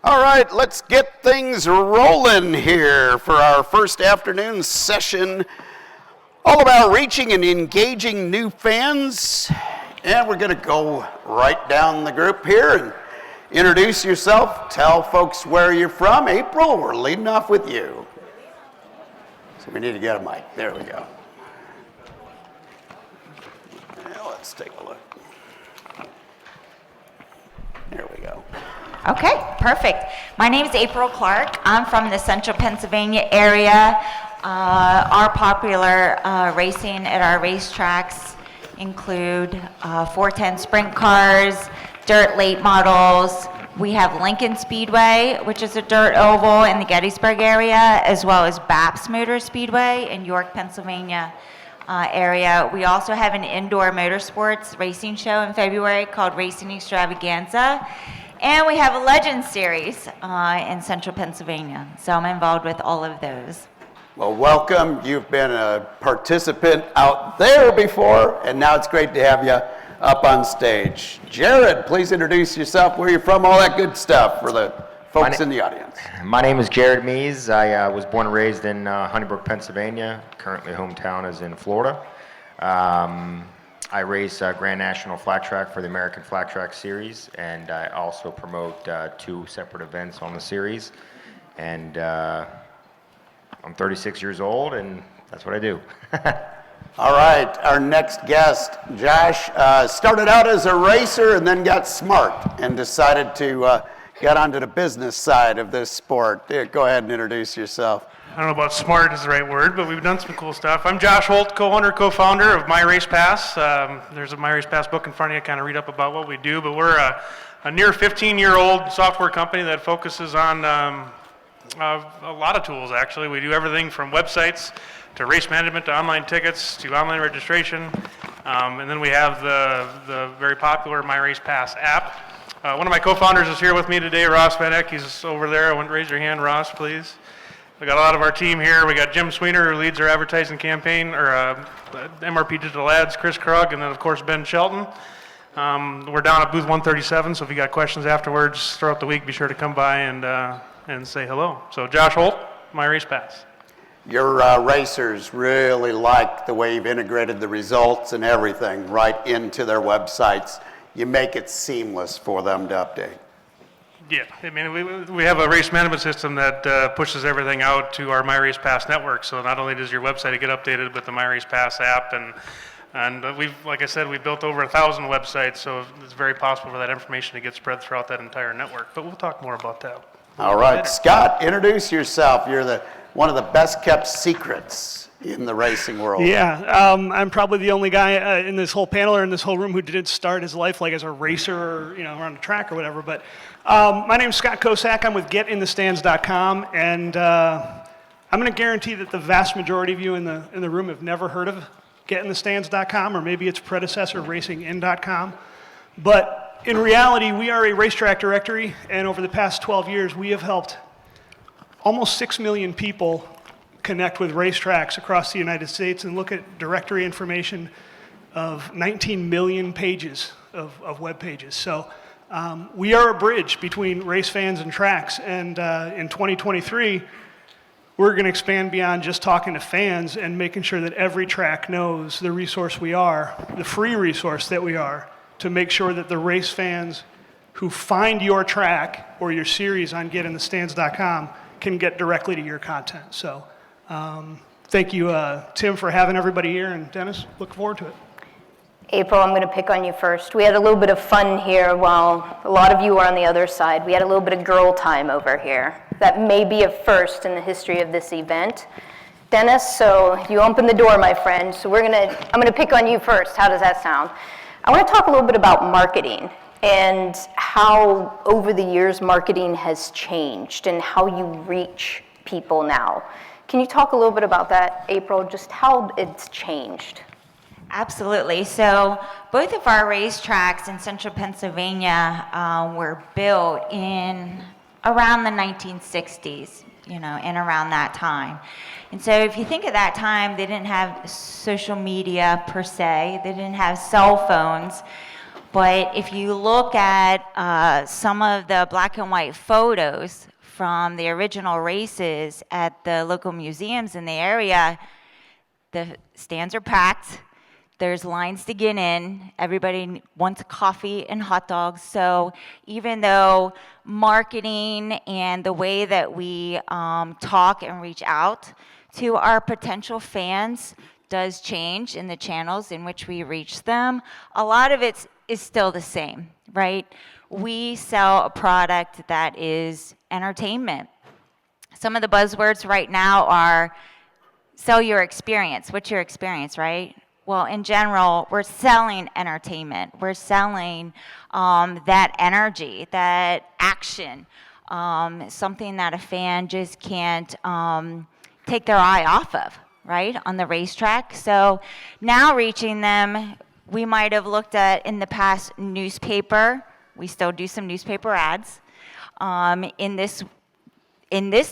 All right, let's get things rolling here for our first afternoon session, all about reaching and engaging new fans. And we're going to go right down the group here and introduce yourself, tell folks where you're from. April, we're leading off with you. So we need to get a mic. There we go. Now let's take a look. There we go. Okay, perfect. My name is April Clark. I'm from the central Pennsylvania area. Our popular racing at our racetracks include 410 sprint cars, dirt late models. We have Lincoln Speedway, which is a dirt oval in the Gettysburg area, as well as Baps Motor Speedway in York, Pennsylvania area. We also have an indoor motorsports racing show in February called Racing Extravaganza. And we have a Legends Series in central Pennsylvania. So I'm involved with all of those. Well, welcome. You've been a participant out there before, and now it's great to have you up on stage. Jared, please introduce yourself, where you're from, all that good stuff for the folks in the audience. My name is Jared Mees. I was born and raised in Honeybrook, Pennsylvania. Currently hometown is in Florida. I race Grand National Flat Track for the American Flat Track Series, and I also promote 2 separate events on the series. And I'm 36 years old, and that's what I do. All right, our next guest, Josh, started out as a racer and then got smart and decided to get onto the business side of this sport. Go ahead and introduce yourself. I don't know about smart is the right word, but we've done some cool stuff. I'm Josh Holt, co-owner, co-founder of My Race Pass. There's a My Race Pass book in front of you, kind of read up about what we do, but we're a near 15-year-old software company that focuses on a lot of tools, actually. We do everything from websites to race management to online tickets to online registration. And then we have the very popular My Race Pass app. One of my co-founders is here with me today, Ross Van Eck. He's over there. I want to raise your hand, Ross, please. We got a lot of our team here. We got Jim Sweener, who leads our advertising campaign, or MRP Digital Ads, Chris Krug, and then of course Ben Shelton. We're down at booth 137, so if you got questions afterwards throughout the week, be sure to come by and say hello. So Josh Holt, My Race Pass. Your racers really like the way you've integrated the results and everything right into their websites. You make it seamless for them to update. Yeah, I mean, we have a race management system that pushes everything out to our My Race Pass network. So not only does your website get updated, but the My Race Pass app, and we've, like I said, we've built over 1,000 websites, so it's very possible for that information to get spread throughout that entire network. But we'll talk more about that. All right, Scott, introduce yourself. You're one of the best kept secrets in the racing world. Yeah, I'm probably the only guy in this whole panel or in this whole room who didn't start his life like as a racer or around the track or whatever. But my name's Scott Kosak. I'm with GetInTheStands.com, and I'm going to guarantee that the vast majority of you in the room have never heard of GetInTheStands.com, or maybe its predecessor, RacingIn.com. But in reality, we are a racetrack directory, and over the past 12 years, we have helped almost 6 million people connect with racetracks across the United States and look at directory information of 19 million pages of web pages. So we are a bridge between race fans and tracks, and in 2023, we're going to expand beyond just talking to fans and making sure that every track knows the resource we are, the free resource that we are, to make sure that the race fans who find your track or your series on GetInTheStands.com can get directly to your content. So thank you, Tim, for having everybody here, and Dennis, looking forward to it. April, I'm going to pick on you first. We had a little bit of fun here while a lot of you were on the other side. We had a little bit of girl time over here. That may be a first in the history of this event. Dennis, so you opened the door, my friend. So I'm going to pick on you first. How does that sound? I want to talk a little bit about marketing and how over the years marketing has changed and how you reach people now. Can you talk a little bit about that, April, just how it's changed? Absolutely. So both of our racetracks in central Pennsylvania were built in around the 1960s, in around that time. And so if you think of that time, they didn't have social media per se. They didn't have cell phones. But if you look at some of the black and white photos from the original races at the local museums in the area, the stands are packed. There's lines to get in. Everybody wants coffee and hot dogs. So even though marketing and the way that we talk and reach out to our potential fans does change in the channels in which we reach them, a lot of it is still the same, right? We sell a product that is entertainment. Some of the buzzwords right now are sell your experience. What's your experience, right? Well, in general, we're selling entertainment. We're selling that energy, that action, something that a fan just can't take their eye off of, right, on the racetrack. So now reaching them, we might have looked at in the past newspaper. We still do some newspaper ads. In this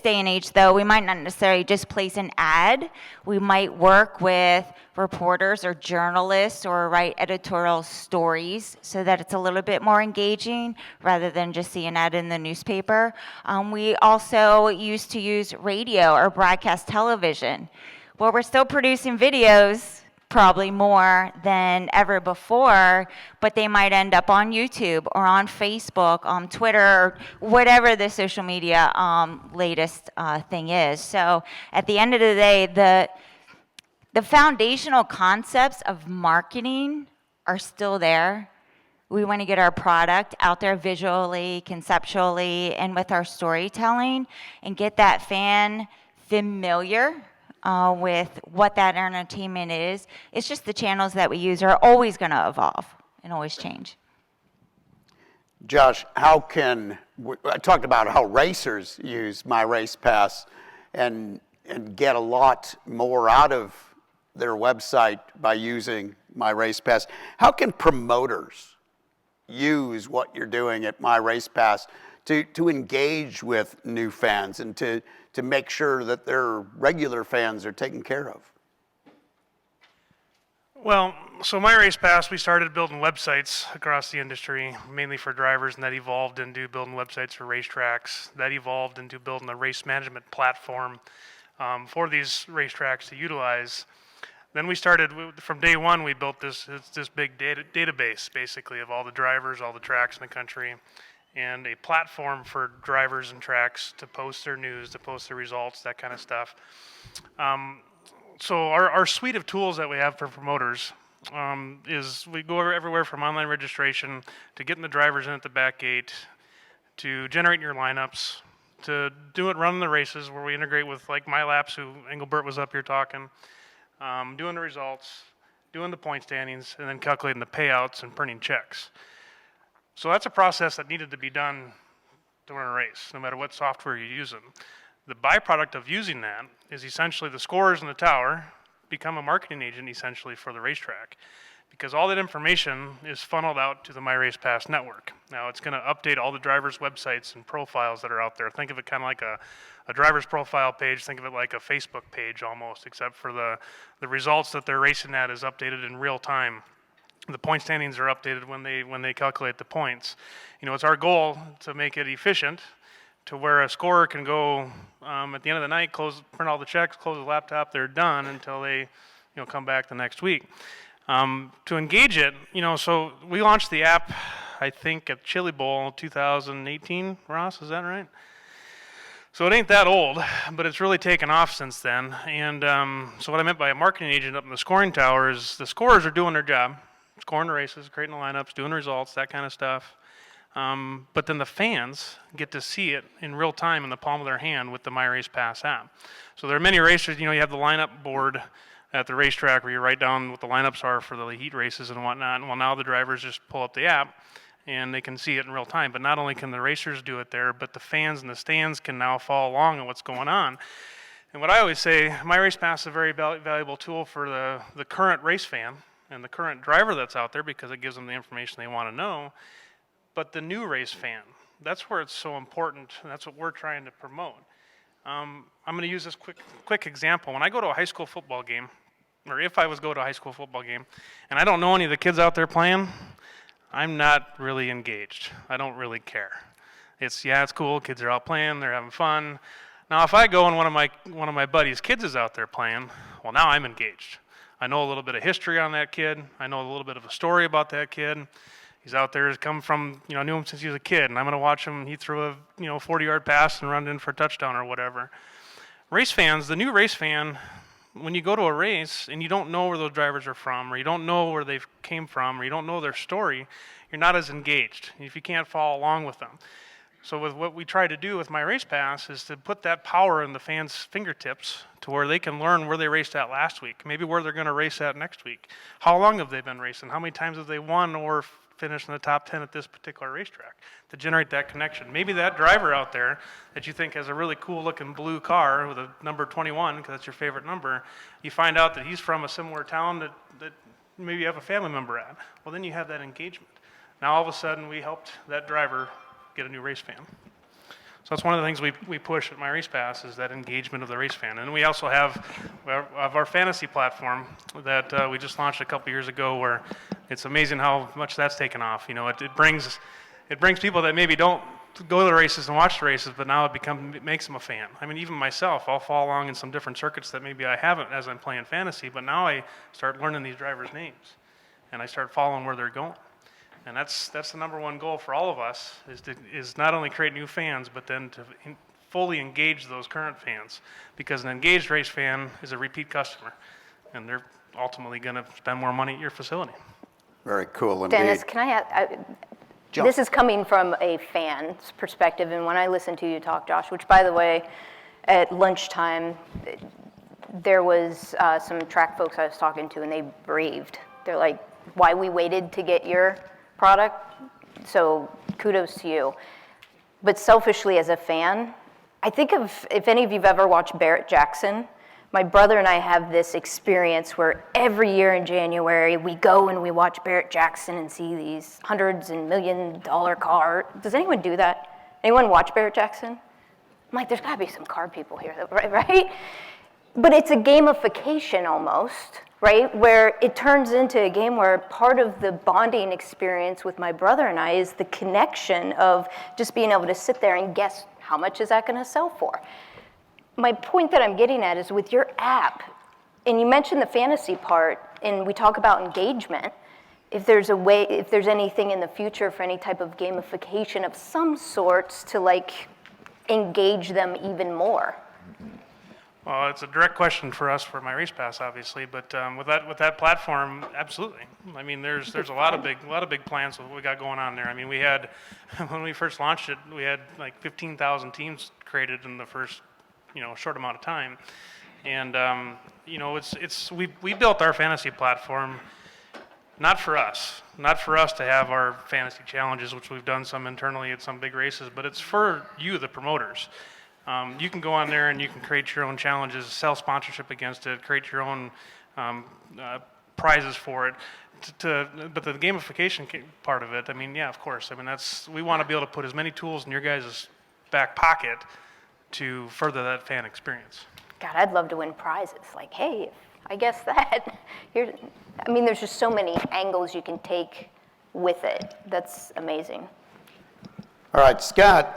day and age, though, we might not necessarily just place an ad. We might work with reporters or journalists or write editorial stories so that it's a little bit more engaging rather than just see an ad in the newspaper. We also used to use radio or broadcast television. Well, we're still producing videos, probably more than ever before, but they might end up on YouTube or on Facebook, on Twitter, or whatever the social media latest thing is. So at the end of the day, the foundational concepts of marketing are still there. We want to get our product out there visually, conceptually, and with our storytelling, and get that fan familiar with what that entertainment is. It's just the channels that we use are always going to evolve and always change. Josh, I talked about how racers use My Race Pass and get a lot more out of their website by using My Race Pass. How can promoters use what you're doing at My Race Pass to engage with new fans and to make sure that their regular fans are taken care of? Well, so My Race Pass, we started building websites across the industry, mainly for drivers, and that evolved into building websites for racetracks. That evolved into building a race management platform for these racetracks to utilize. Then we started, from day one, we built this big database, basically, of all the drivers, all the tracks in the country, and a platform for drivers and tracks to post their news, to post their results, that kind of stuff. So our suite of tools that we have for promoters is we go everywhere from online registration to getting the drivers in at the back gate, to generating your lineups, to running the races where we integrate with like My Laps, who Engelbert was up here talking, doing the results, doing the point standings, and then calculating the payouts and printing checks. So that's a process that needed to be done to run a race, no matter what software you're using. The byproduct of using that is essentially the scorers in the tower become a marketing agent essentially for the racetrack, because all that information is funneled out to the My Race Pass network. Now it's going to update all the drivers' websites and profiles that are out there. Think of it kind of like a driver's profile page. Think of it like a Facebook page almost, except for the results that they're racing at is updated in real time. The point standings are updated when they calculate the points. You know, it's our goal to make it efficient to where a scorer can go at the end of the night, print all the checks, close the laptop, they're done until they come back the next week. To engage it, so we launched the app, I think, at Chili Bowl 2018, Ross, is that right? So it ain't that old, but it's really taken off since then. And so what I meant by a marketing agent up in the scoring tower is the scorers are doing their job, scoring the races, creating the lineups, doing the results, that kind of stuff. But then the fans get to see it in real time in the palm of their hand with the My Race Pass app. So there are many racers, you have the lineup board at the racetrack where you write down what the lineups are for the heat races and whatnot. Well, now the drivers just pull up the app and they can see it in real time. But not only can the racers do it there, but the fans in the stands can now follow along on what's going on. And what I always say, My Race Pass is a very valuable tool for the current race fan and the current driver that's out there, because it gives them the information they want to know. But the new race fan, that's where it's so important, and that's what we're trying to promote. I'm going to use this quick example. When I go to a high school football game, or if I was go to a high school football game, and I don't know any of the kids out there playing, I'm not really engaged. I don't really care. It's cool. Kids are out playing. They're having fun. Now, if I go and one of my buddies' kids is out there playing, well, now I'm engaged. I know a little bit of history on that kid. I know a little bit of a story about that kid. He's out there, come from, knew him since he was a kid, and I'm going to watch him. He threw a 40-yard pass and run in for a touchdown or whatever. Race fans, the new race fan, when you go to a race and you don't know where those drivers are from, or you don't know where they came from, or you don't know their story, you're not as engaged if you can't follow along with them. So with what we try to do with My Race Pass is to put that power in the fans' fingertips to where they can learn where they raced at last week, maybe where they're going to race at next week. How long have they been racing? How many times have they won or finished in the top 10 at this particular racetrack? To generate that connection. Maybe that driver out there that you think has a really cool looking blue car with a number 21, because that's your favorite number, you find out that he's from a similar town that maybe you have a family member at. Well, then you have that engagement. Now all of a sudden we helped that driver get a new race fan. So that's one of the things we push at My Race Pass is that engagement of the race fan. And we also have our fantasy platform that we just launched a couple years ago, where it's amazing how much that's taken off. It brings people that maybe don't go to the races and watch the races, but now it makes them a fan. I mean, even myself, I'll follow along in some different circuits that maybe I haven't as I'm playing fantasy, but now I start learning these drivers' names, and I start following where they're going. And that's the number one goal for all of us is not only create new fans, but then to fully engage those current fans, because an engaged race fan is a repeat customer, and they're ultimately going to spend more money at your facility. Very cool indeed. Dennis, can I add, this is coming from a fan's perspective, and when I listen to you talk, Josh, which by the way, at lunchtime, there was some track folks I was talking to, and they braved. They're like, why we waited to get your product, so kudos to you. But selfishly as a fan, I think if any of you've ever watched Barrett-Jackson, my brother and I have this experience where every year in January we go and we watch Barrett-Jackson and see these hundreds and $1 million car. Does anyone do that? Anyone watch Barrett-Jackson? I'm like, there's gotta be some car people here, right? But it's a gamification almost, right? Where it turns into a game where part of the bonding experience with my brother and I is the connection of just being able to sit there and guess how much is that gonna sell for. My point that I'm getting at is with your app, and you mentioned the fantasy part, and we talk about engagement, if there's anything in the future for any type of gamification of some sorts to engage them even more. Well, it's a direct question for us for My Race Pass, obviously, but with that platform, absolutely. I mean, there's a lot of big plans with what we got going on there. I mean, we had when we first launched it, we had 15,000 teams created in the first short amount of time, and we built our fantasy platform not for us to have our fantasy challenges, which we've done some internally at some big races, but it's for you, the promoters. You can go on there and you can create your own challenges, sell sponsorship against it, create your own prizes for it. But the gamification part of it, I mean, yeah, of course. I mean, we want to be able to put as many tools in your guys' back pocket to further that fan experience. God, I'd love to win prizes. Like, hey, I guess that. There's just so many angles you can take with it. That's amazing. All right, Scott.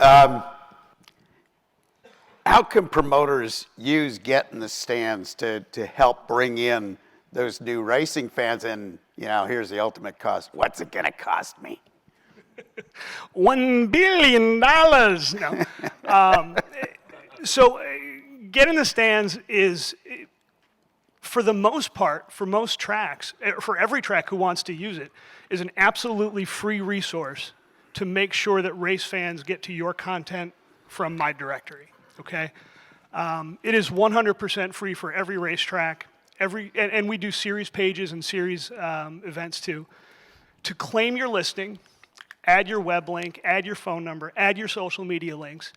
How can promoters use Get in the Stands to help bring in those new racing fans? And, here's the ultimate cost. What's it going to cost me? $1 billion. No. So Get in the Stands is, for the most part, for most tracks, for every track who wants to use it, is an absolutely free resource to make sure that race fans get to your content from my directory. Okay, it is 100% free for every racetrack. And we do series pages and series events too. To claim your listing, add your web link, add your phone number, add your social media links.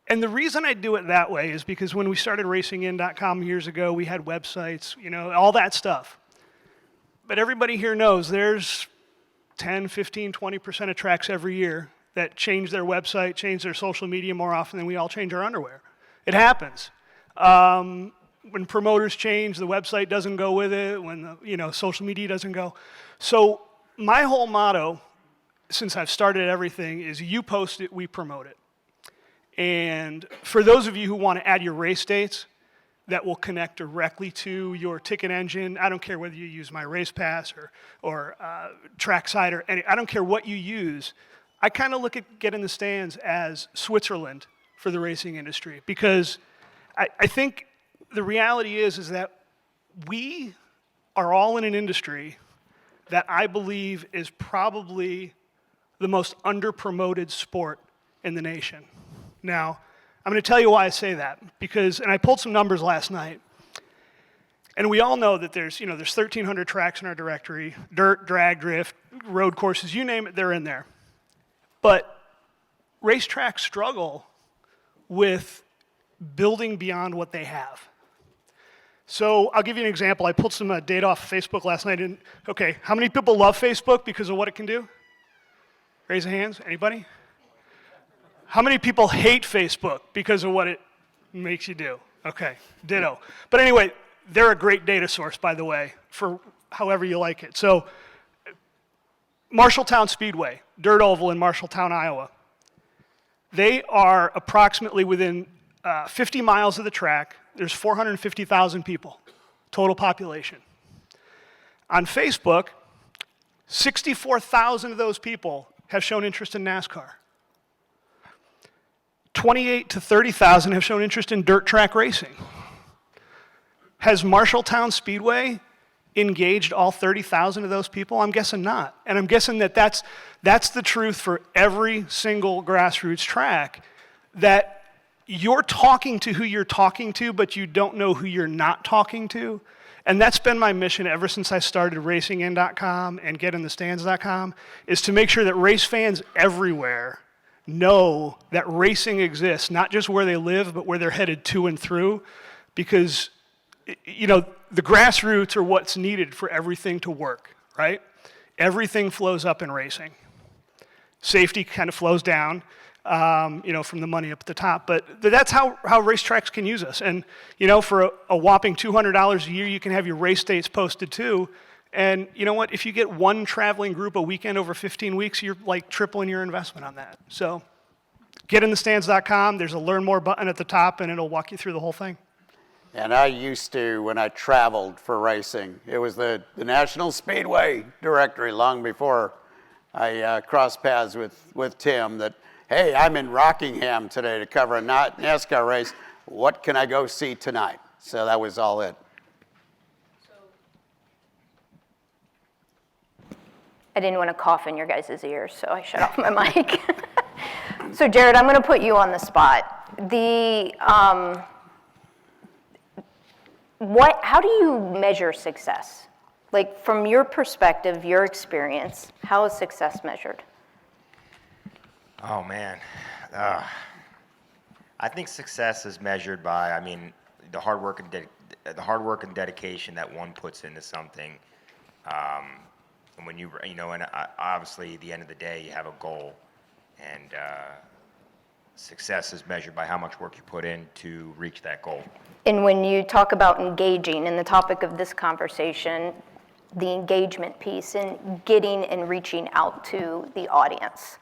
And the reason I do it that way is because when we started racingin.com years ago, we had websites, all that stuff. But everybody here knows there's 10, 15, 20% of tracks every year that change their website, change their social media more often than we all change our underwear. It happens. When promoters change, the website doesn't go with it. When social media doesn't go. So my whole motto since I've started everything is you post it, we promote it. And for those of you who want to add your race dates, that will connect directly to your ticket engine. I don't care whether you use My Race Pass or Trackside or any, I don't care what you use. I kind of look at Get in the Stands as Switzerland for the racing industry, because I think the reality is that we are all in an industry that I believe is probably the most under-promoted sport in the nation. Now, I'm going to tell you why I say that, because, and I pulled some numbers last night, and we all know that there's 1,300 tracks in our directory, dirt, drag, drift, road courses, you name it, they're in there. But racetracks struggle with building beyond what they have. So I'll give you an example. I pulled some data off Facebook last night, and okay, how many people love Facebook because of what it can do? Raise your hands, anybody? How many people hate Facebook because of what it makes you do? Okay, ditto. But anyway, they're a great data source, by the way, for however you like it. So Marshalltown Speedway, dirt oval in Marshalltown, Iowa. They are approximately within 50 miles of the track. There's 450,000 people, total population. On Facebook, 64,000 of those people have shown interest in NASCAR. 28 to 30,000 have shown interest in dirt track racing. Has Marshalltown Speedway engaged all 30,000 of those people? I'm guessing not. And I'm guessing that that's the truth for every single grassroots track, that you're talking to who you're talking to, but you don't know who you're not talking to. And that's been my mission ever since I started racingin.com and getinthestands.com, is to make sure that race fans everywhere know that racing exists, not just where they live, but where they're headed to and through, because the grassroots are what's needed for everything to work, right? Everything flows up in racing. Safety kind of flows down, from the money up at the top, but that's how racetracks can use us. And, for a whopping $200 a year, you can have your race dates posted too. And you know what? If you get one traveling group a weekend over 15 weeks, you're like tripling your investment on that. So getinthestands.com, there's a learn more button at the top, and it'll walk you through the whole thing. And I used to, when I traveled for racing, it was the National Speedway directory long before I crossed paths with Tim, that, hey, I'm in Rockingham today to cover a NASCAR race. What can I go see tonight? So that was all it. I didn't want to cough in your guys' ears, so I shut off my mic. So Jared, I'm going to put you on the spot. How do you measure success? Like, from your perspective, your experience, how is success measured? Oh, man. I think success is measured by, the hard work and dedication that one puts into something. And when obviously, at the end of the day, you have a goal, and success is measured by how much work you put in to reach that goal. And when you talk about engaging, and the topic of this conversation, the engagement piece and getting and reaching out to the audience,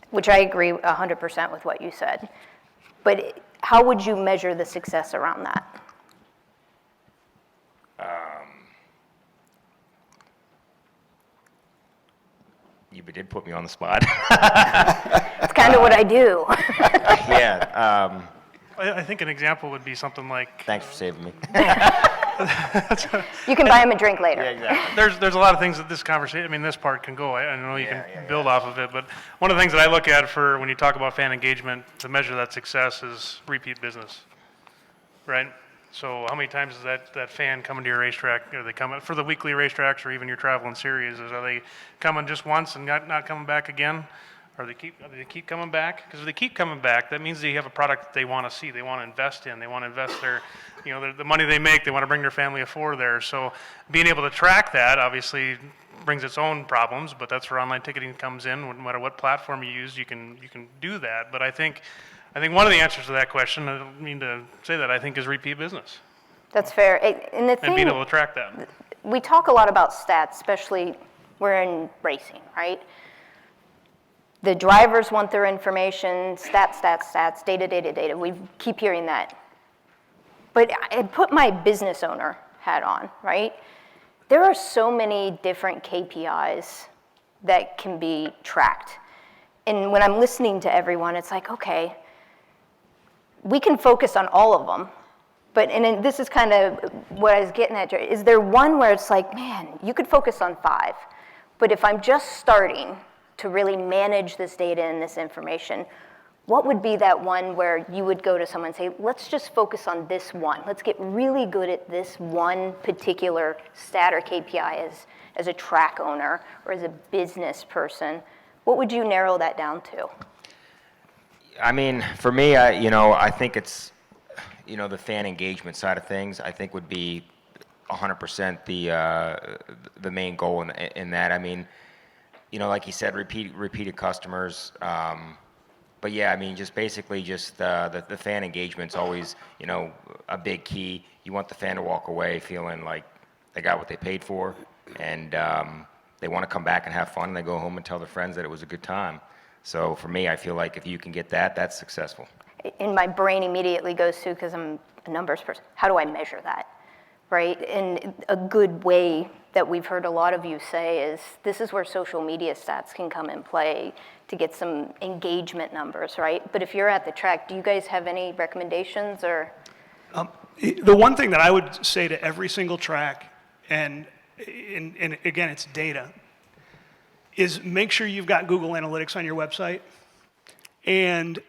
which I agree 100% with what you said. But how would you measure the success around that? You did put me on the spot. It's kind of what I do. Yeah. I think an example would be something like, Thanks for saving me. You can buy him a drink later. Yeah, exactly. there's a lot of things that this conversation, this part can go. I know you can build off of it, but one of the things that I look at for when you talk about fan engagement to measure that success is repeat business, right? So how many times is that fan coming to your racetrack? Are they coming for the weekly racetracks or even your traveling series? Are they coming just once and not coming back again? Or they keep coming back? Because if they keep coming back, that means they have a product that they want to see, they want to invest in, they want to invest their, the money they make, they want to bring their family of four there. So being able to track that obviously brings its own problems, but that's where online ticketing comes in. No matter what platform you use, you can do that. But I think one of the answers to that question, I don't mean to say that, I think is repeat business. That's fair. And being able to track that. We talk a lot about stats, especially we're in racing, right? The drivers want their information, stats, data. We keep hearing that. But I put my business owner hat on, right? There are so many different KPIs that can be tracked. And when I'm listening to everyone, it's like, okay, we can focus on all of them. But, and this is kind of what I was getting at, is there one where it's like, man, you could focus on 5, but if I'm just starting to really manage this data and this information, what would be that one where you would go to someone and say, let's just focus on this one. Let's get really good at this one particular stat or KPI as a track owner or as a business person. What would you narrow that down to? I mean, for me, I think it's, the fan engagement side of things, I think would be 100% the main goal in that. I mean, like you said, repeated customers. But yeah, I mean, just basically just the fan engagement's always, a big key. You want the fan to walk away feeling like they got what they paid for, and they want to come back and have fun, and they go home and tell their friends that it was a good time. So for me, I feel like if you can get that, that's successful. And my brain immediately goes to, because I'm a numbers person, how do I measure that, right? And a good way that we've heard a lot of you say is this is where social media stats can come in play to get some engagement numbers, right? But if you're at the track, do you guys have any recommendations or? The one thing that I would say to every single track, and again, it's data, is make sure you've got Google Analytics on your website and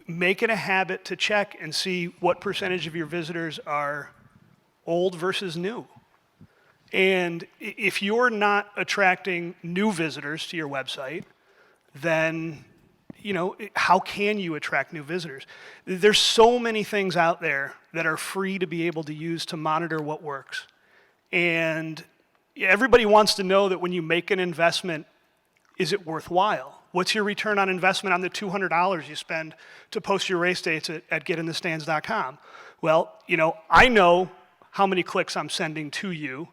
make it a habit to check and see what percentage of your visitors are old versus new. And if you're not attracting new visitors to your website, then, how can you attract new visitors? There's so many things out there that are free to be able to use to monitor what works. And everybody wants to know that when you make an investment, is it worthwhile? What's your return on investment on the $200 you spend to post your race dates at getinthestands.com? Well, I know how many clicks I'm sending to you,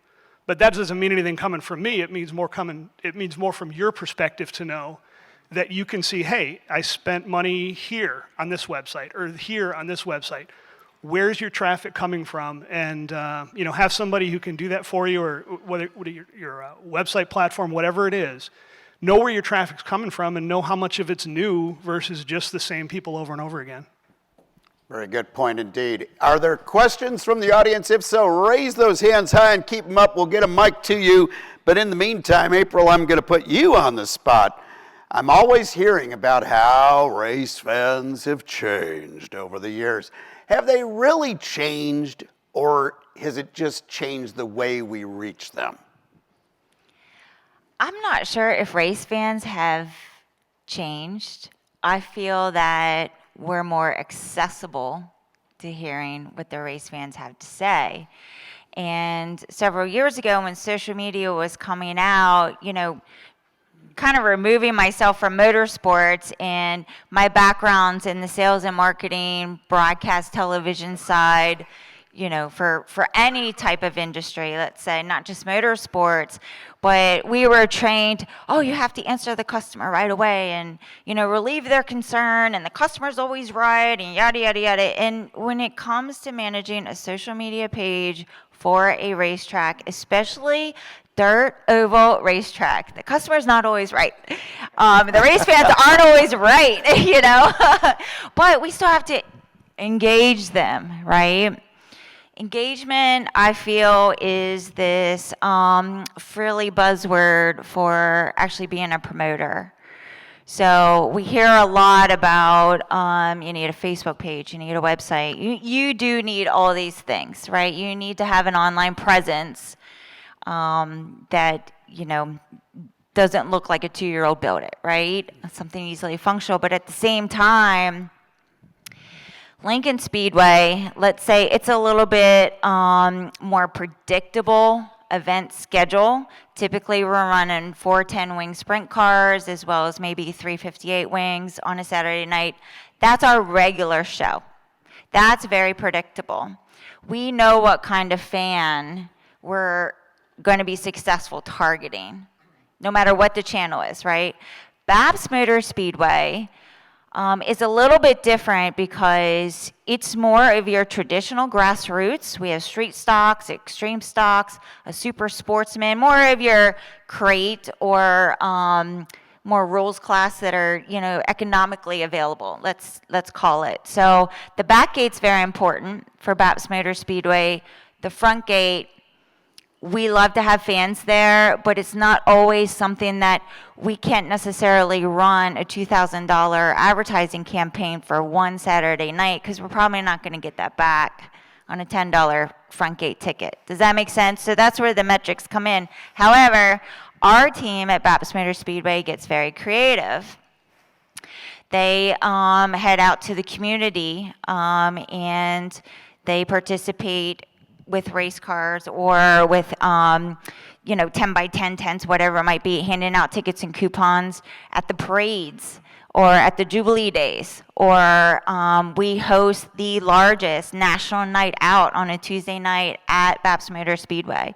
but that doesn't mean anything coming from me. It means more from your perspective to know that you can see, hey, I spent money here on this website or here on this website. Where's your traffic coming from? And have somebody who can do that for you, or whether your website platform, whatever it is, know where your traffic's coming from and know how much of it's new versus just the same people over and over again. Very good point indeed. Are there questions from the audience? If so, raise those hands high and keep them up. We'll get a mic to you. But in the meantime, April, I'm going to put you on the spot. I'm always hearing about how race fans have changed over the years. Have they really changed, or has it just changed the way we reach them? I'm not sure if race fans have changed. I feel that we're more accessible to hearing what the race fans have to say. And several years ago when social media was coming out, kind of removing myself from motorsports and my background's in the sales and marketing, broadcast television side, for any type of industry, let's say, not just motorsports, but we were trained, you have to answer the customer right away and, relieve their concern, and the customer's always right, and yada, yada, yada. And when it comes to managing a social media page for a racetrack, especially dirt oval racetrack, the customer's not always right. The race fans aren't always right, but we still have to engage them, right? Engagement, I feel, is this frilly buzzword for actually being a promoter. So we hear a lot about you need a Facebook page, you need a website. You do need all these things, right? You need to have an online presence that, doesn't look like a 2-year-old built it, right? Something easily functional, but at the same time, Lincoln Speedway, let's say it's a little bit more predictable event schedule. Typically, we're running 410 wing sprint cars as well as maybe 358 wings on a Saturday night. That's our regular show. That's very predictable. We know what kind of fan we're going to be successful targeting, no matter what the channel is, right? Babs Motor Speedway is a little bit different because it's more of your traditional grassroots. We have street stocks, extreme stocks, a super sportsman, more of your crate or more rules class that are, economically available, let's call it. So the back gate's very important for Babs Motor Speedway. The front gate, we love to have fans there, but it's not always something that we can't necessarily run a $2,000 advertising campaign for one Saturday night because we're probably not going to get that back on a $10 front gate ticket. Does that make sense? So that's where the metrics come in. However, our team at Babs Motor Speedway gets very creative. They head out to the community and they participate with race cars or with 10 by 10 tents, whatever it might be, handing out tickets and coupons at the parades or at the Jubilee Days. Or we host the largest national night out on a Tuesday night at Babs Motor Speedway.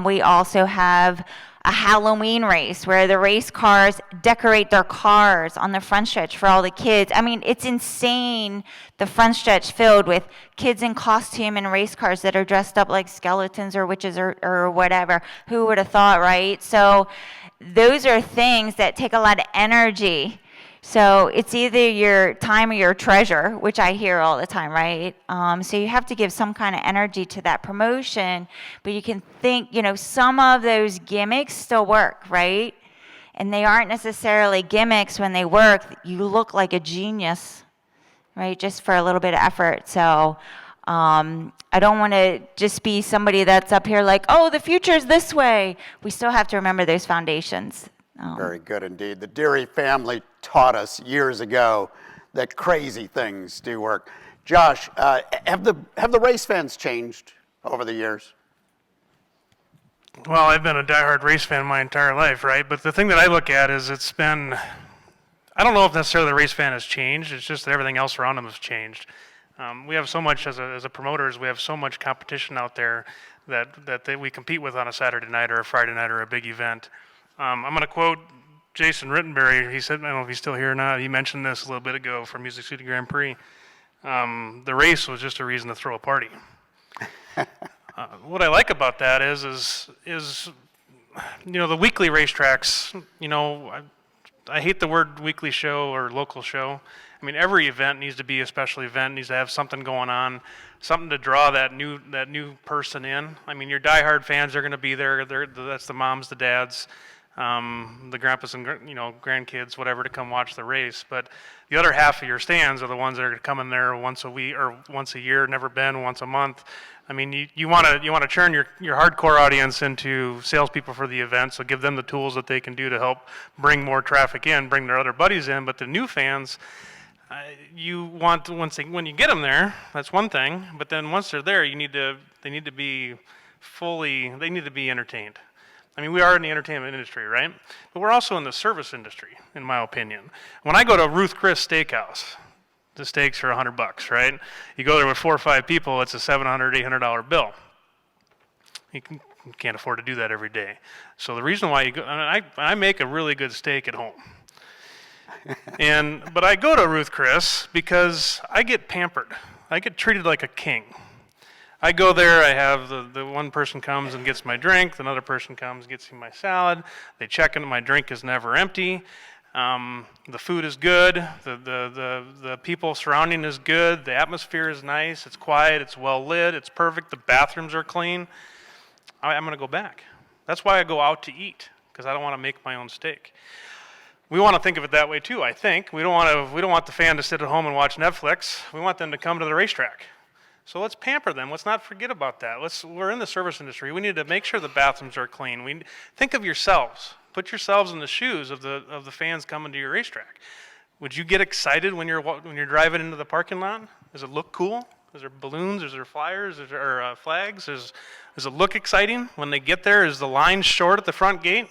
We also have a Halloween race where the race cars decorate their cars on the front stretch for all the kids. I mean, it's insane, the front stretch filled with kids in costume and race cars that are dressed up like skeletons or witches or whatever. Who would have thought, right? So those are things that take a lot of energy. So it's either your time or your treasure, which I hear all the time, right? So you have to give some kind of energy to that promotion, but you can think, some of those gimmicks still work, right? And they aren't necessarily gimmicks when they work. You look like a genius, right? Just for a little bit of effort. So I don't want to just be somebody that's up here like, oh, the future's this way. We still have to remember those foundations. Very good indeed. The Deary family taught us years ago that crazy things do work. Josh, have the race fans changed over the years? Well, I've been a diehard race fan my entire life, right? But the thing that I look at is I don't know if necessarily the race fan has changed. It's just that everything else around them has changed. We have so much, as a promoters, we have so much competition out there that we compete with on a Saturday night or a Friday night or a big event. I'm going to quote Jason Rittenberry. He said, I don't know if he's still here or not, he mentioned this a little bit ago from Music City Grand Prix. The race was just a reason to throw a party. What I like about that is the weekly racetracks, I hate the word weekly show or local show. I mean, every event needs to be a special event, needs to have something going on, something to draw that new person in. I mean, your diehard fans are going to be there. That's the moms, the dads, the grandpas and grandkids, whatever, to come watch the race. But the other half of your stands are the ones that are coming there once a week or once a year, never been, once a month. I mean, you want to turn your hardcore audience into salespeople for the event, so give them the tools that they can do to help bring more traffic in, bring their other buddies in. But the new fans, when you get them there, that's one thing. But then once they're there, they need to be entertained. I mean, we are in the entertainment industry, right? But we're also in the service industry, in my opinion. When I go to Ruth Chris Steakhouse, the steaks are $100, right? You go there with 4 or 5 people, it's a $700, $800 bill. You can't afford to do that every day. So the reason why I make a really good steak at home. But I go to Ruth Chris because I get pampered. I get treated like a king. I go there, I have the one person comes and gets my drink, another person comes, gets me my salad. They check in, my drink is never empty. The food is good, the people surrounding is good, the atmosphere is nice, it's quiet, it's well lit, it's perfect, the bathrooms are clean. I'm going to go back. That's why I go out to eat, because I don't want to make my own steak. We want to think of it that way too, I think. We don't want the fan to sit at home and watch Netflix. We want them to come to the racetrack. So let's pamper them. Let's not forget about that. We're in the service industry. We need to make sure the bathrooms are clean. Think of yourselves. Put yourselves in the shoes of the fans coming to your racetrack. Would you get excited when you're driving into the parking lot? Does it look cool? Is there balloons? Is there flyers? Is there flags? Does it look exciting when they get there? Is the line short at the front gate?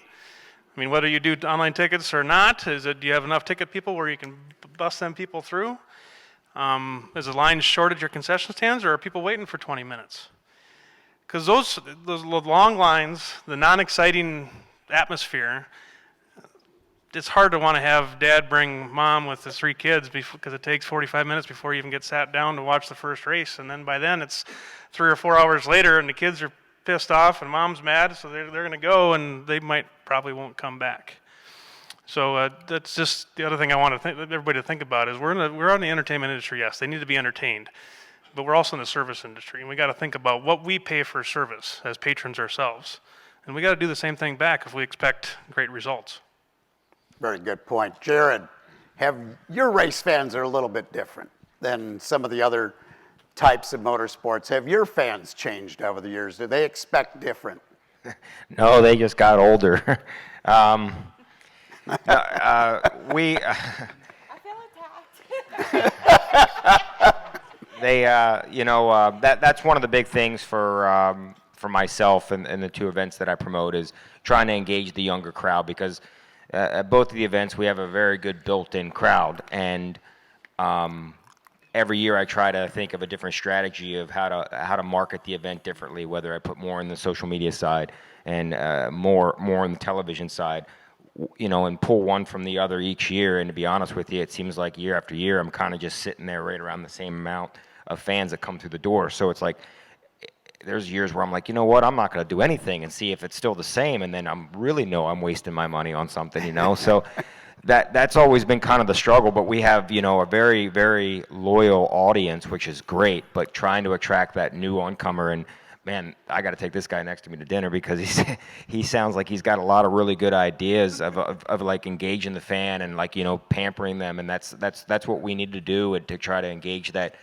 I mean, whether you do online tickets or not, do you have enough ticket people where you can bust them people through? Is the line short at your concession stands, or are people waiting for 20 minutes? Because those long lines, the non-exciting atmosphere, it's hard to want to have dad bring mom with the 3 kids because it takes 45 minutes before you even get sat down to watch the first race. And then by then it's 3 or 4 hours later and the kids are pissed off and mom's mad, so they're going to go and they probably won't come back. So that's just the other thing I want to everybody to think about is we're on the entertainment industry. Yes, they need to be entertained, but we're also in the service industry, and we got to think about what we pay for service as patrons ourselves, and we got to do the same thing back if we expect great results. Very good point. Jared, your race fans are a little bit different than some of the other types of motorsports. Have your fans changed over the years? Do they expect different? No, they just got older. We. I feel attacked. They, that's one of the big things for myself and the 2 events that I promote is trying to engage the younger crowd because at both of the events we have a very good built-in crowd, and every year I try to think of a different strategy of how to market the event differently, whether I put more in the social media side and more on the television side, and pull one from the other each year. And to be honest with you, it seems like year after year I'm kind of just sitting there right around the same amount of fans that come through the door. So it's like there's years where I'm like, you know what, I'm not going to do anything and see if it's still the same, and then I'm wasting my money on something, So that's always been kind of the struggle. But we have, a very, very loyal audience, which is great, but trying to attract that new oncomer. And man, I got to take this guy next to me to dinner because he sounds like he's got a lot of really good ideas of like engaging the fan and like, pampering them. And that's what we need to do to try to engage that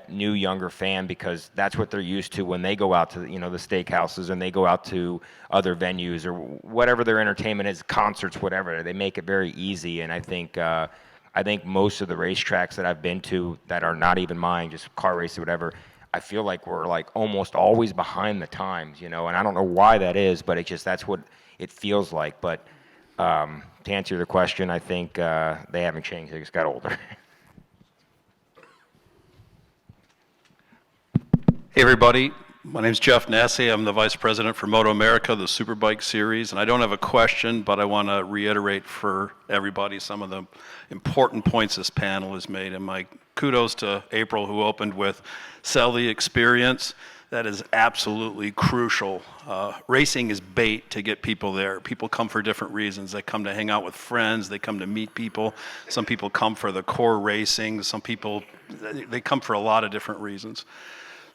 new younger fan, because that's what they're used to when they go out to the steakhouses and they go out to other venues or whatever their entertainment is, concerts, whatever. They make it very easy. And I think most of the racetracks that I've been to that are not even mine, just car races or whatever, I feel like we're like almost always behind the times, and I don't know why that is, but that's what it feels like. But to answer the question, I think they haven't changed. They just got older. Hey everybody, my name's Jeff Nassy. I'm the Vice President for Moto America, the Superbike Series, and I don't have a question, but I want to reiterate for everybody some of the important points this panel has made, and my kudos to April, who opened with sell the experience. That is absolutely crucial. Racing is bait to get people there. People come for different reasons. They come to hang out with friends. They come to meet people. Some people come for the core racing. Some people, they come for a lot of different reasons.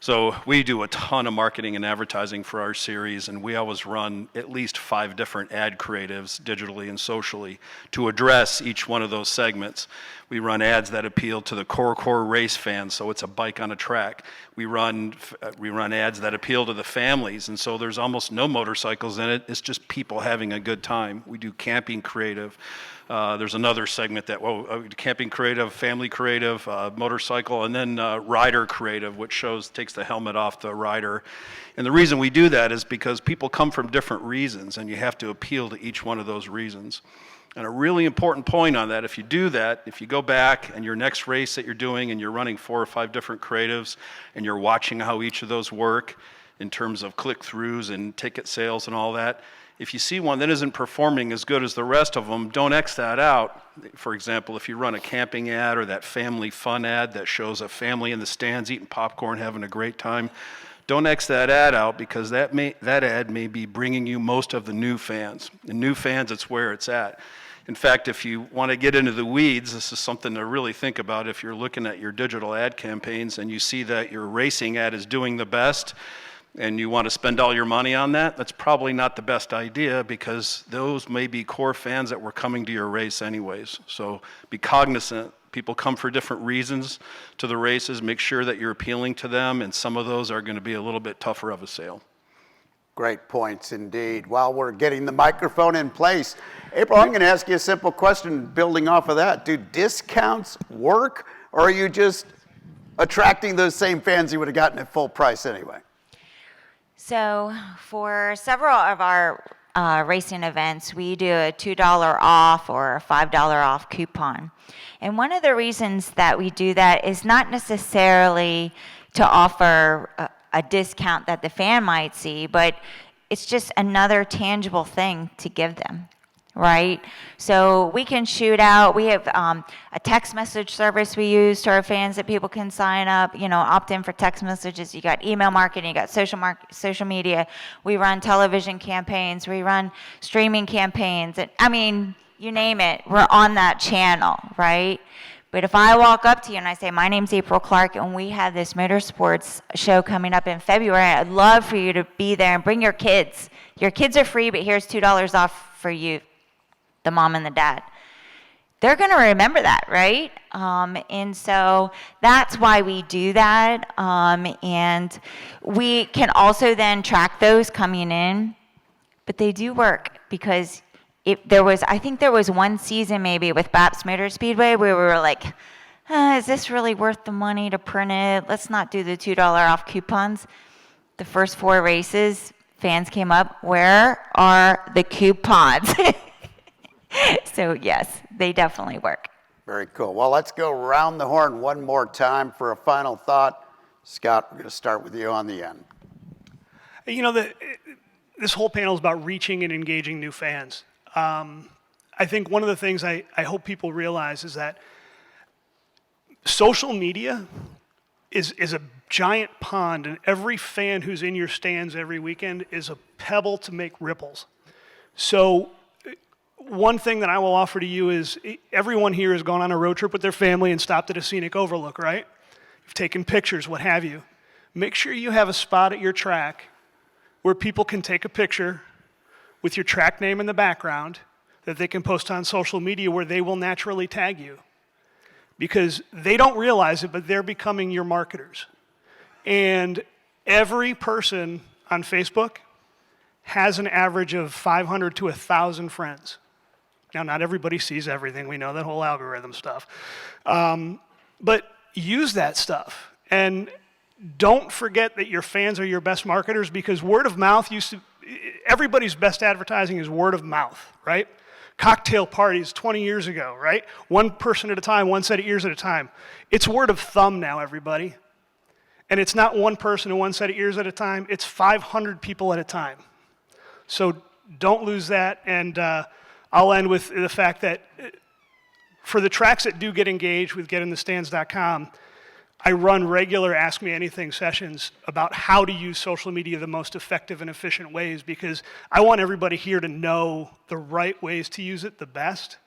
So we do a ton of marketing and advertising for our series, and we always run at least 5 different ad creatives digitally and socially to address each one of those segments. We run ads that appeal to the core race fans, so it's a bike on a track. We run ads that appeal to the families, and so there's almost no motorcycles in it. It's just people having a good time. We do camping creative. There's another segment that, camping creative, family creative, motorcycle, and then rider creative, which takes the helmet off the rider. And the reason we do that is because people come from different reasons, and you have to appeal to each one of those reasons. And a really important point on that, if you do that, if you go back and your next race that you're doing and you're running 4 or 5 different creatives and you're watching how each of those work in terms of click-throughs and ticket sales and all that, if you see one that isn't performing as good as the rest of them, don't X that out. For example, if you run a camping ad or that family fun ad that shows a family in the stands eating popcorn, having a great time, don't X that ad out, because that ad may be bringing you most of the new fans. And new fans, it's where it's at. In fact, if you want to get into the weeds, this is something to really think about if you're looking at your digital ad campaigns and you see that your racing ad is doing the best, and you want to spend all your money on that, that's probably not the best idea, because those may be core fans that were coming to your race anyways. So be cognizant. People come for different reasons to the races. Make sure that you're appealing to them, and some of those are going to be a little bit tougher of a sale. Great points indeed. While we're getting the microphone in place, April, I'm going to ask you a simple question building off of that. Do discounts work, or are you just attracting those same fans you would have gotten at full price anyway? So for several of our racing events, we do a $2 off or a $5 off coupon. And one of the reasons that we do that is not necessarily to offer a discount that the fan might see, but it's just another tangible thing to give them, right? So we can shoot out. We have a text message service we use to our fans that people can sign up, opt in for text messages. You got email marketing, you got social media. We run television campaigns, we run streaming campaigns. And, you name it, we're on that channel, right? But if I walk up to you and I say, my name's April Clark, and we have this motorsports show coming up in February, I'd love for you to be there and bring your kids. Your kids are free, but here's $2 off for you, the mom and the dad. They're going to remember that, right? And so that's why we do that. And we can also then track those coming in, but they do work because I think there was one season maybe with Baps Motor Speedway where we were like, is this really worth the money to print it? Let's not do the $2 off coupons. The first 4 races, fans came up, where are the coupons? So yes, they definitely work. Very cool. Well, let's go around the horn one more time for a final thought. Scott, we're going to start with you on the end. This whole panel is about reaching and engaging new fans. I think one of the things I hope people realize is that social media is a giant pond, and every fan who's in your stands every weekend is a pebble to make ripples. So one thing that I will offer to you is everyone here has gone on a road trip with their family and stopped at a scenic overlook, right? You've taken pictures, what have you. Make sure you have a spot at your track where people can take a picture with your track name in the background that they can post on social media where they will naturally tag you. Because they don't realize it, but they're becoming your marketers. And every person on Facebook has an average of 500 to 1,000 friends. Now, not everybody sees everything. We know that whole algorithm stuff. But use that stuff. And don't forget that your fans are your best marketers, because word of mouth everybody's best advertising is word of mouth, right? Cocktail parties 20 years ago, right? One person at a time, one set of ears at a time. It's word of thumb now, everybody. And it's not one person and one set of ears at a time. It's 500 people at a time. So don't lose that. And I'll end with the fact that for the tracks that do get engaged with getinthestands.com, I run regular Ask Me Anything sessions about how to use social media the most effective and efficient ways, because I want everybody here to know the right ways to use it the best.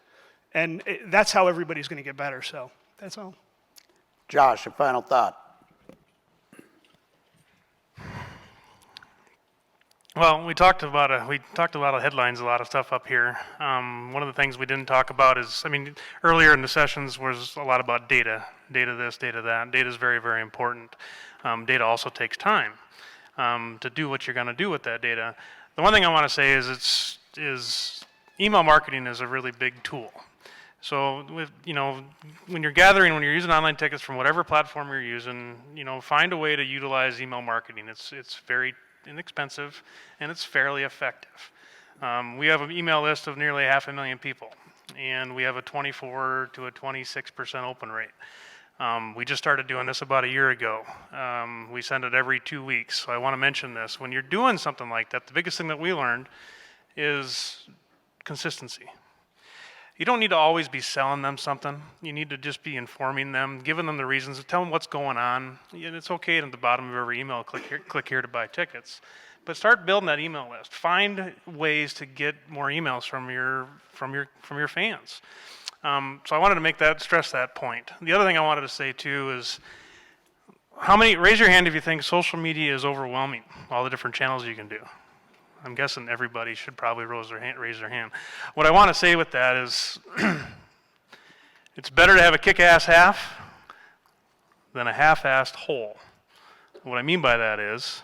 And that's how everybody's going to get better. So that's all. Josh, a final thought. Well, we talked about headlines, a lot of stuff up here. One of the things we didn't talk about is, earlier in the sessions was a lot about data this, data that. Data is very, very important. Data also takes time to do what you're going to do with that data. The one thing I want to say is email marketing is a really big tool. So when you're using online tickets from whatever platform you're using, find a way to utilize email marketing. It's very inexpensive, and it's fairly effective. We have an email list of nearly 500,000 people, and we have a 24 to a 26% open rate. We just started doing this about a year ago. We send it every 2 weeks. So I want to mention this. When you're doing something like that, the biggest thing that we learned is consistency. You don't need to always be selling them something. You need to just be informing them, giving them the reasons, tell them what's going on. And it's okay at the bottom of every email, click here to buy tickets. But start building that email list. Find ways to get more emails from your fans. So I wanted to stress that point. The other thing I wanted to say too is, raise your hand if you think social media is overwhelming, all the different channels you can do. I'm guessing everybody should probably raise their hand. What I want to say with that is, it's better to have a kick-ass half than a half-assed whole. What I mean by that is,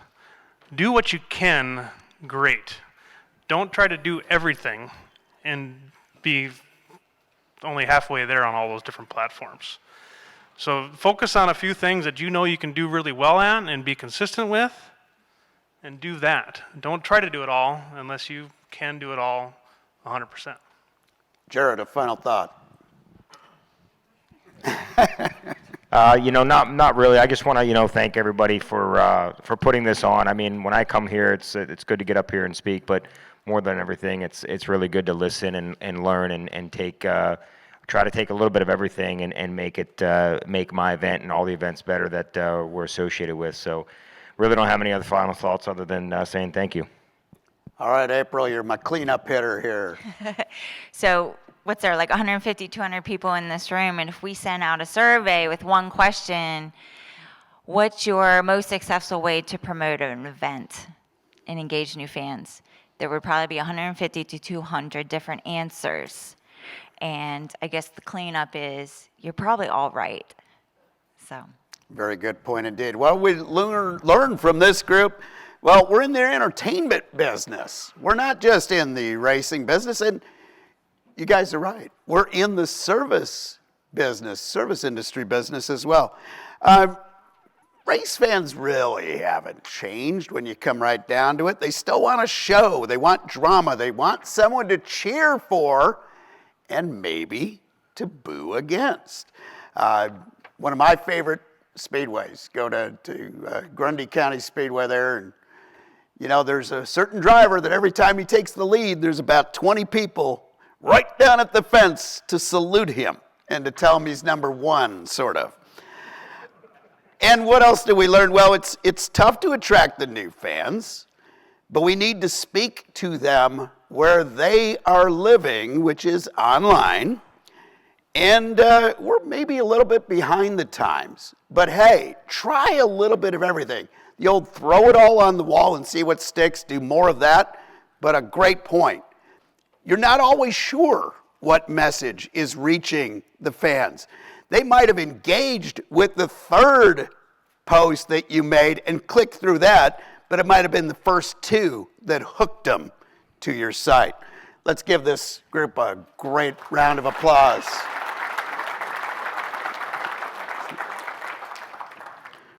do what you can great. Don't try to do everything and be only halfway there on all those different platforms. So focus on a few things that you know you can do really well at and be consistent with, and do that. Don't try to do it all unless you can do it all 100%. Jared, a final thought. Not really. I just want to, thank everybody for putting this on. I mean, when I come here, it's good to get up here and speak, but more than everything, it's really good to listen and learn and take try to take a little bit of everything and make my event and all the events better that we're associated with. So, really don't have any other final thoughts other than saying thank you. All right, April, you're my cleanup hitter here. So what's there, like 150, 200 people in this room, and if we sent out a survey with one question, what's your most successful way to promote an event and engage new fans? There would probably be 150 to 200 different answers. And I guess the cleanup is you're probably all right. So. Very good point indeed. Well, we learn from this group. Well, we're in the entertainment business. We're not just in the racing business. And you guys are right. We're in the service industry business as well. Race fans really haven't changed when you come right down to it. They still want a show. They want drama. They want someone to cheer for and maybe to boo against. One of my favorite speedways, go to Grundy County Speedway there, and there's a certain driver that every time he takes the lead, there's about 20 people right down at the fence to salute him and to tell him he's number one, sort of. And what else do we learn? Well, it's tough to attract the new fans, but we need to speak to them where they are living, which is online. And we're maybe a little bit behind the times. But hey, try a little bit of everything. The old throw it all on the wall and see what sticks, do more of that. But a great point. You're not always sure what message is reaching the fans. They might have engaged with the third post that you made and clicked through that, but it might have been the first two that hooked them to your site. Let's give this group a great round of applause.